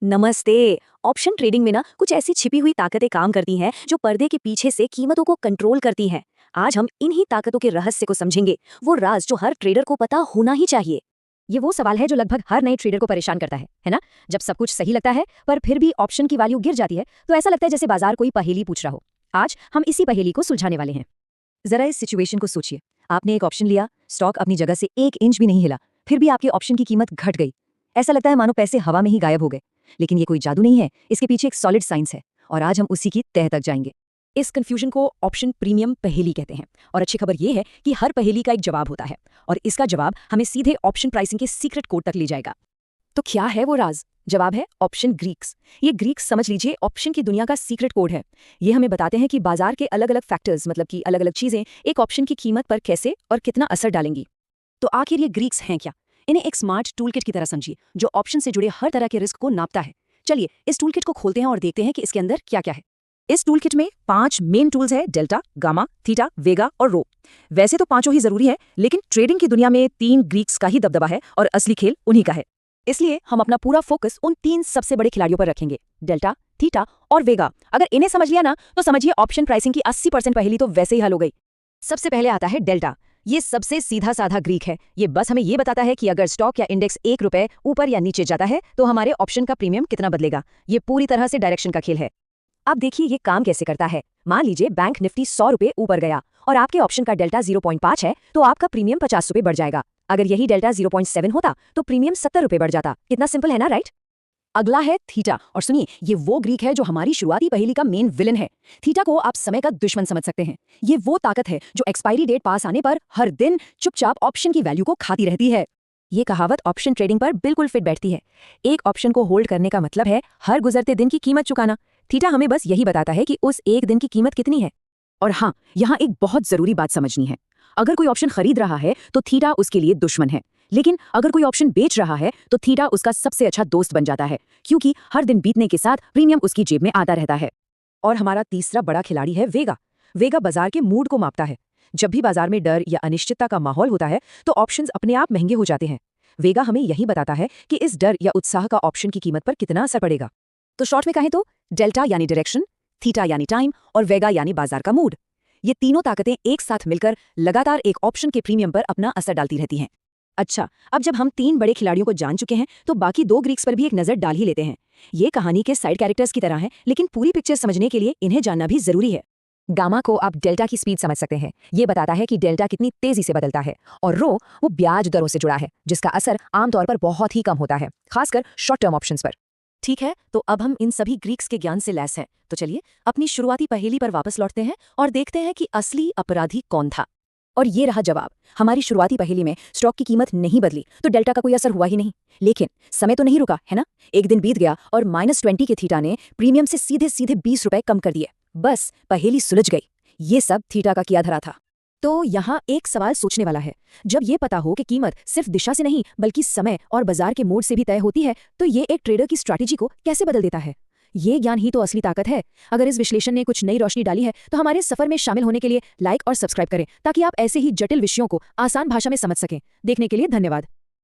नमस्ते। Option trading में ना कुछ ऐसी छिपी हुई ताकतें काम करती हैं जो पर्दे के पीछे से कीमतों को कंट्रोल करती हैं। आज हम इन्हीं ताकतों के रहस्य को समझेंगे, वो राज जो हर ट्रेडर को पता होना ही चाहिए। ये वो सवाल है जो लगभग हर नए ट्रेडर को परेशान करता है ना? जब सब कुछ सही लगता है पर फिर भी ऑप्शन की वैल्यू गिर जाती है तो ऐसा लगता है जैसे बाजार कोई पहेली पूछ रहा हो। आज हम इसी पहेली को सुलझाने वाले हैं। जरा इस सिचुएशन को सोचिए। आपने एक ऑप्शन लिया, स्टॉक अपनी जगह से 1 इंच भी नहीं हिला, फिर भी आपके ऑप्शन की कीमत घट गई। ऐसा लगता है मानो पैसे हवा में ही गायब हो गए। लेकिन ये कोई जादू नहीं है, इसके पीछे एक सॉलिड साइंस है और आज हम उसी की तह तक जाएंगे। इस कंफ्यूजन को ऑप्शन प्रीमियम पहेली कहते हैं और अच्छी खबर ये है कि हर पहेली का एक जवाब होता है और इसका जवाब हमें सीधे ऑप्शन प्राइसिंग के सीक्रेट कोड तक ले जाएगा। तो क्या है वो राज? जवाब है ऑप्शन ग्रीक्स। ये ग्रीक्स समझ लीजिए ऑप्शन की दुनिया का सीक्रेट कोड है। ये हमें बताते हैं कि बाजार के अलग अलग फैक्टर्स मतलब कि अलग अलग चीजें एक ऑप्शन की कीमत पर कैसे और कितना असर डालेंगी। तो आखिर ये ग्रीक्स हैं क्या? इन्हें एक स्मार्ट टूलकिट की तरह समझिए जो ऑप्शन से जुड़े हर तरह के रिस्क को नापता है। चलिए इस टूलकिट को खोलते हैं और देखते हैं कि इसके अंदर क्या क्या है। इस टूलकिट में 5 मेन टूल्स है: डेल्टा, गामा, थीटा, वेगा और रो। वैसे तो पांचों ही जरूरी है, लेकिन ट्रेडिंग की दुनिया में 3 ग्रीक्स का ही दबदबा है और असली खेल उन्हीं का है। इसलिए हम अपना पूरा फोकस उन 3 सबसे बड़े खिलाड़ियों पर रखेंगे, डेल्टा, थीटा और वेगा। अगर इन्हें समझ लिया ना तो समझिए ऑप्शन प्राइसिंग की 80% पहेली तो वैसे ही हल हो गई। सबसे पहले आता है डेल्टा। ये सबसे सीधा साधा ग्रीक है। ये बस हमें ये बताता है कि अगर स्टॉक या इंडेक्स 1 रुपए ऊपर या नीचे जाता है तो हमारे ऑप्शन का प्रीमियम कितना बदलेगा। ये पूरी तरह से डायरेक्शन का खेल है। अब देखिए ये काम कैसे करता है। मान लीजिए बैंक निफ्टी 100 रुपए ऊपर गया और आपके ऑप्शन का डेल्टा 0.5 है तो आपका प्रीमियम 50 रुपए बढ़ जाएगा। अगर यही डेल्टा 0.7 होता तो प्रीमियम 70 रुपए बढ़ जाता। कितना सिंपल है ना, राइट? अगला है थीटा और सुनिए ये वो ग्रीक है जो हमारी शुरुआती पहेली का मेन विलन है। थीटा को आप समय का दुश्मन समझ सकते हैं। ये वो ताकत है जो एक्सपायरी डेट पास आने पर हर दिन चुपचाप ऑप्शन की वैल्यू को खाती रहती है। ये कहावत ऑप्शन ट्रेडिंग पर बिल्कुल फिट बैठती है। एक ऑप्शन को होल्ड करने का मतलब है हर गुजरते दिन की कीमत चुकाना। थीटा हमें बस यही बताता है कि उस एक दिन की कीमत कितनी है। और हाँ, यहाँ एक बहुत जरूरी बात समझनी है। अगर कोई ऑप्शन खरीद रहा है तो थीटा उसके लिए दुश्मन है, लेकिन अगर कोई ऑप्शन बेच रहा है तो थीटा उसका सबसे अच्छा दोस्त बन जाता है, क्योंकि हर दिन बीतने के साथ प्रीमियम उसकी जेब में आता रहता है। और हमारा तीसरा बड़ा खिलाड़ी है वेगा। वेगा बाजार के मूड को मापता है। जब भी बाजार में डर या अनिश्चितता का माहौल होता है तो ऑप्शंस अपने आप महंगे हो जाते हैं। वेगा हमें यही बताता है कि इस डर या उत्साह का ऑप्शन की कीमत पर कितना असर पड़ेगा। तो शॉर्ट में कहें तो डेल्टा यानी डायरेक्शन, थीटा यानी टाइम और वेगा यानी बाजार का मूड। ये तीनों ताकतें एक साथ मिलकर लगातार एक ऑप्शन के प्रीमियम पर अपना असर डालती रहती हैं। अच्छा, अब जब हम 3 बड़े खिलाड़ियों को जान चुके हैं तो बाकी 2 ग्रीक्स पर भी एक नजर डाल ही लेते हैं। ये कहानी के साइड कैरेक्टर्स की तरह हैं, लेकिन पूरी पिक्चर समझने के लिए इन्हें जानना भी जरूरी है। गामा को आप डेल्टा की स्पीड समझ सकते हैं। ये बताता है कि डेल्टा कितनी तेजी से बदलता है। और रो वो ब्याज दरों से जुड़ा है, जिसका असर आमतौर पर बहुत ही कम होता है, खासकर शॉर्ट टर्म ऑप्शंस पर। ठीक है, तो अब हम इन सभी ग्रीक्स के ज्ञान से लैस हैं। तो चलिए अपनी शुरुआती पहेली पर वापस लौटते हैं और देखते हैं कि असली अपराधी कौन था। और ये रहा जवाब। हमारी शुरुआती पहेली में स्टॉक की कीमत नहीं बदली तो डेल्टा का कोई असर हुआ ही नहीं। लेकिन समय तो नहीं रुका, है ना? एक दिन बीत गया और -20 के थीटा ने प्रीमियम से सीधे सीधे 20 रुपए कम कर दिए। बस पहेली सुलझ गई। ये सब थीटा का किया धरा था। तो यहाँ एक सवाल सोचने वाला है। जब ये पता हो कि कीमत सिर्फ दिशा से नहीं बल्कि समय और बाजार के मोड से भी तय होती है, तो ये एक ट्रेडर की स्ट्रैटेजी को कैसे बदल देता है? ये ज्ञान ही तो असली ताकत है। अगर इस विश्लेषण ने कुछ नई रोशनी डाली है तो हमारे सफर में शामिल होने के लिए लाइक और सब्सक्राइब करें, ताकि आप ऐसे ही जटिल विषयों को आसान भाषा में समझ सकें। देखने के लिए धन्यवाद।